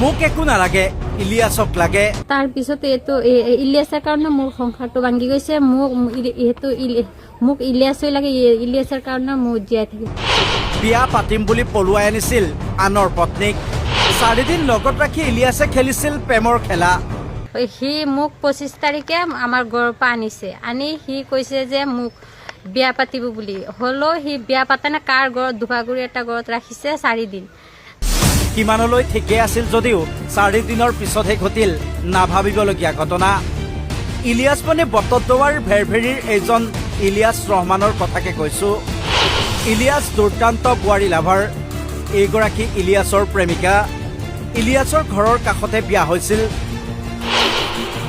মোক একো নালাগে, ইলিয়াছক লাগে। তাৰ পিছতে এইটো ইলিয়াছৰ কাৰণে মোৰ সংসাৰটো ভাঙি গৈছে। মোক ইলিয়াছই লাগে, ইলিয়াছৰ কাৰণে মোৰ জীয়াই থাকিম। বিয়া পাতিম বুলি পলুৱাই আনিছিল আনৰ পত্নীক। 4 দিন লগত ৰাখি ইলিয়াছে খেলিছিল প্ৰেমৰ খেলা। সি মোক 25 তাৰিখে আমাৰ ঘৰৰ পৰা আনিছে, আনি সি কৈছে যে মোক বিয়া পাতিব বুলি। হ'লেও সি বিয়া পাতা নে কাৰ ঘৰত ধোপাগুৰি এটা ঘৰত ৰাখিছে 4 দিন। কিমানলৈ ঠিকেই আছিল যদিও 4 দিনৰ পিছতহে ঘটিল নাভাবিবলগীয়া ঘটনা। ইলিয়াছ মানে বটদ্ৰৱাৰ ভেৰভেৰীৰ এইজন ইলিয়াছ ৰহমানৰ কথাকে কৈছো। ইলিয়াছ দুৰ্দান্ত বোৱাৰী লাভাৰ। এইগৰাকী ইলিয়াছৰ প্ৰেমিকা। ইলিয়াছৰ ঘৰৰ কাষতে বিয়া হৈছিল।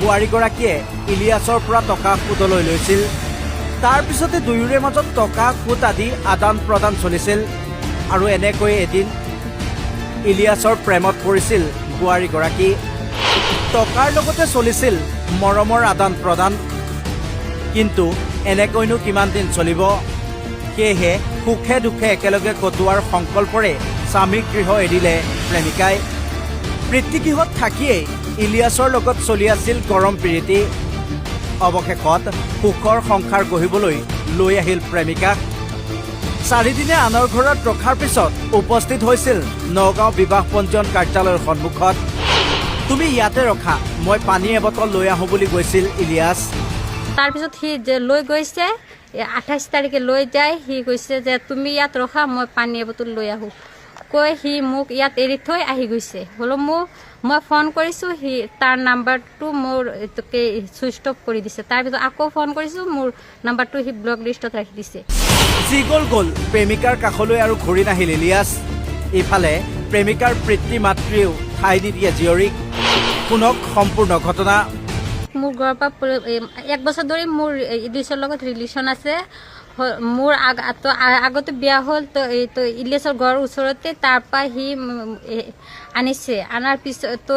বোৱাৰীগৰাকীয়ে ইলিয়াছৰ পৰা টকা সুদলৈ লৈছিল। তাৰ পিছতে দুয়োৰে মাজত টকা সুদ আদি আদান প্ৰদান চলিছিল। আৰু এনেকৈ এদিন ইলিয়াছৰ প্ৰেমত পৰিছিল বোৱাৰীগৰাকী। টকাৰ লগতে চলিছিল মৰমৰ আদান প্ৰদান। কিন্তু এনেকৈনো কিমান দিন চলিব? সেয়েহে সুখে দুখে একেলগে কটোৱাৰ সংকল্পৰে স্বামীৰ গৃহ এৰিলে প্ৰেমিকাই। পিতৃগৃহত থাকিয়েই ইলিয়াছৰ লগত চলি আছিল গৰম প্ৰীতি। অৱশেষত সুখৰ সংসাৰ গঢ়িবলৈ লৈ আহিল প্ৰেমিকাক। 4 দিনে আনৰ ঘৰত ৰখাৰ পিছত উপস্থিত হৈছিল নগাঁও বিবাহ পঞ্জীয়ন কাৰ্যালয়ৰ সন্মুখত। তুমি ইয়াতে ৰখা, মই পানী এবটল লৈ আহোঁ বুলি কৈছিল ইলিয়াছ। তাৰপিছত সি যে লৈ গৈছে 28 তাৰিখে লৈ যায়। সি কৈছে যে তুমি ইয়াত ৰখা, মই পানী এবটল লৈ আহোঁ কৈ সি মোক ইয়াত এৰি থৈ আহি গৈছে। হ'লেও মই ফোন কৰিছোঁ, সি তাৰ নাম্বাৰটো মোৰ চুইচ অফ কৰি দিছে। তাৰপিছত আকৌ ফোন কৰিছোঁ, মোৰ নাম্বাৰটো সি ব্লক লিষ্টত ৰাখি দিছে। যি গ'ল প্ৰেমিকাৰ কাষলৈ আৰু ঘূৰি নাহিল ইলিয়াছ। ইফালে প্ৰেমিকাৰ পিতৃ মাতৃয়েও ঠাই নিদিয়ে জীয়ৰীক। শুনক সম্পূৰ্ণ ঘটনা। মোৰ ঘৰৰ পৰা 1 বছৰ ধৰি মোৰ ইলিয়াছৰ লগত ৰিলেশ্যন আছে। মোৰ আগতে বিয়া হ'ল তো ইলিয়াছৰ ঘৰৰ ওচৰতে। তাৰ পৰা সি আনিছে। আনাৰ পিছত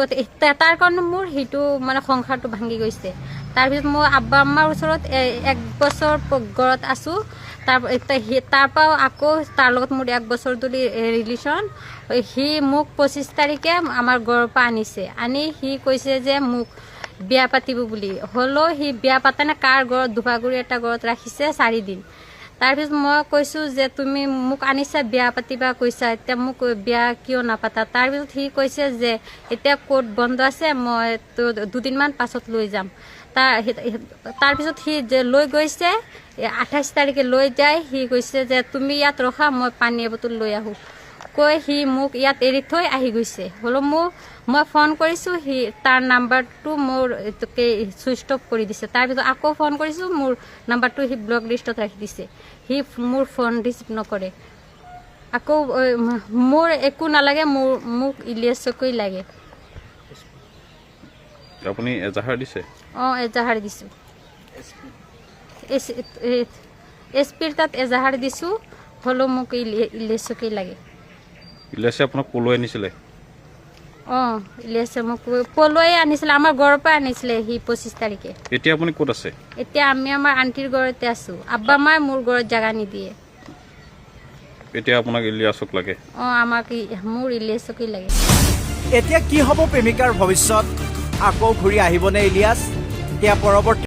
তাৰ কাৰণে মোৰ সেইটো মানে সংসাৰটো ভাঙি গৈছে। তাৰপিছত মই আব্বা আম্মাৰ ওচৰত 1 বছৰ ঘৰত আছোঁ। তাৰ পৰাও আকৌ তাৰ লগত মোৰ 1 বছৰ ধৰি ৰিলেশ্যন। সি মোক 25 তাৰিখে আমাৰ ঘৰৰ পৰা আনিছে, আনি সি কৈছে যে মোক বিয়া পাতিব বুলি। হ'লেও সি বিয়া পাতা নে কাৰ ঘৰত ধোপাগুৰি এটা ঘৰত ৰাখিছে 4 দিন। তাৰপিছত মই কৈছোঁ যে তুমি মোক আনিছা বিয়া পাতিবা কৈছা, এতিয়া মোক বিয়া কিয় নাপাতা? তাৰপিছত সি কৈছে যে এতিয়া কোৰ্ট বন্ধ আছে, মই 2 দিনমান পাছত লৈ যাম। তাৰপিছত সি যে লৈ গৈছে 28 তাৰিখে লৈ যায়। সি কৈছে যে তুমি ইয়াত ৰখা, মই পানী এবটল লৈ আহোঁ কৈ সি মোক ইয়াত এৰি থৈ আহি গৈছে। হ'লেও মই ফোন কৰিছোঁ, সি তাৰ নাম্বাৰটো মোৰ চুইচ অফ কৰি দিছে। তাৰপিছত আকৌ ফোন কৰিছোঁ, মোৰ নাম্বাৰটো সি ব্লক লিষ্টত ৰাখি দিছে। সি মোৰ ফোন ৰিচিভ নকৰে। আকৌ মোৰ একো নালাগে, মোক ইলিয়াছকৈ লাগে। আপুনি এজাহাৰ দিছে? অঁ, এজাহাৰ দিছোঁ। এছপিৰ তাত এজাহাৰ দিছোঁ। হ'লেও মোক ইলিয়াছকৈ লাগে। ইলিয়াছে আপোনাক পলুৱাই আনিছিলে? অঁ, ইলিয়াছে মোক পলুৱাই আনিছিলে। আমাৰ ঘৰৰ পৰা আনিছিলে সি 25 তাৰিখে। এতিয়া আপুনি ক'ত আছে? এতিয়া আমি আমাৰ আণ্টিৰ ঘৰতে আছোঁ। আব্বা মায়ে মোৰ ঘৰত জাগা নিদিয়ে। এতিয়া আপোনাক ইলিয়াছক লাগে? অঁ, মোৰ ইলিয়াছকৈ লাগে। এতিয়া কি হ'ব প্ৰেমিকাৰ ভৱিষ্যত? আকৌ ঘূৰি আহিবনে ইলিয়াছ? এতিয়া পৰৱৰ্তী